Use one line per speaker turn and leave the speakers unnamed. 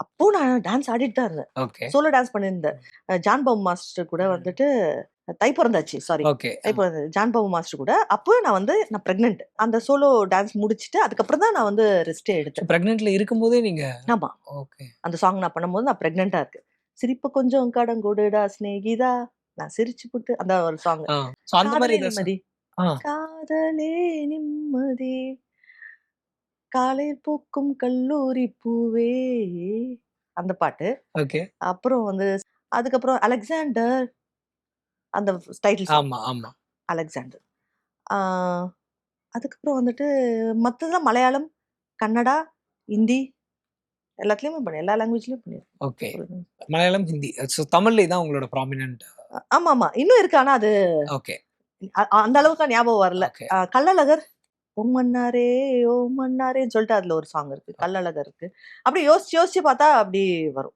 அப்போ நான் டான்ஸ் ஆடிட்டு தான் இருந்தேன்.
ஓகே.
சோலோ டான்ஸ் பண்ணியிருந்தேன். ஜான் பாபு மாஸ்டர் கூட வந்துட்டு தை பிறந்தாச்சு. சாரி.
ஓகே.
தை பிறந்தாச்சு. ஜான் பாபு மாஸ்டர் கூட. அப்போ நான் பிரெக்னன்ட். அந்த சோலோ டான்ஸ் முடிச்சுட்டு அதுக்கப்புறம் தான் நான் ரெஸ்டே எடுத்தேன்.
பிரெக்னன்ட்ல இருக்கும்போதே நீங்க?
ஆமா.
ஓகே.
அந்த சாங் நான் பண்ணும்போது நான் பிரெக்னன்ட்டா இருக்கு. சிரிப்பு கொஞ்சம் கடங்கொடுடா சிநேகிதா, நான் சிரிச்சு புட்டு அந்த ஒரு சாங்.
சோ அந்த மாதிரி
காதலே நிம்மதி. காதலே நிம்மதி, காலையில் பூக்கும் கல்லூரி பூவே, அந்த பாட்டு.
ஓகே.
அப்புறம் அதுக்கப்புறம் அலெக்சாண்டர், அந்த டைட்டில் சாங்.
ஆமா, ஆமா.
அலெக்சாண்டர். ஆ, அதுக்கப்புறம் மத்ததெல்லாம் மலையாளம், கன்னடா, ஹிந்தி எல்லாத்துலயுமே பண்ணேன். எல்லா லாங்குவேஜ்லயும் பண்ணிருக்கேன்.
ஓகே. மலையாளம், ஹிந்தி. சோ தமிழ்ல தான் உங்களோட ப்ராமினன்ட்.
ஆமாமா. இன்னும் இருக்கு. ஆனா அது
ஓகே.
அந்த அளவுக்கு ஞாபகம் வரல.
ஓகே.
கள்ளழகர், ஓ மன்னாரே ஓ மன்னாரேன்னு சொல்லிட்டு அதுல ஒரு சாங் இருக்கு. கள்ளழகர் இருக்கு. அப்படி யோசிச்சு யோசிச்சு பார்த்தா அப்படி வரும்.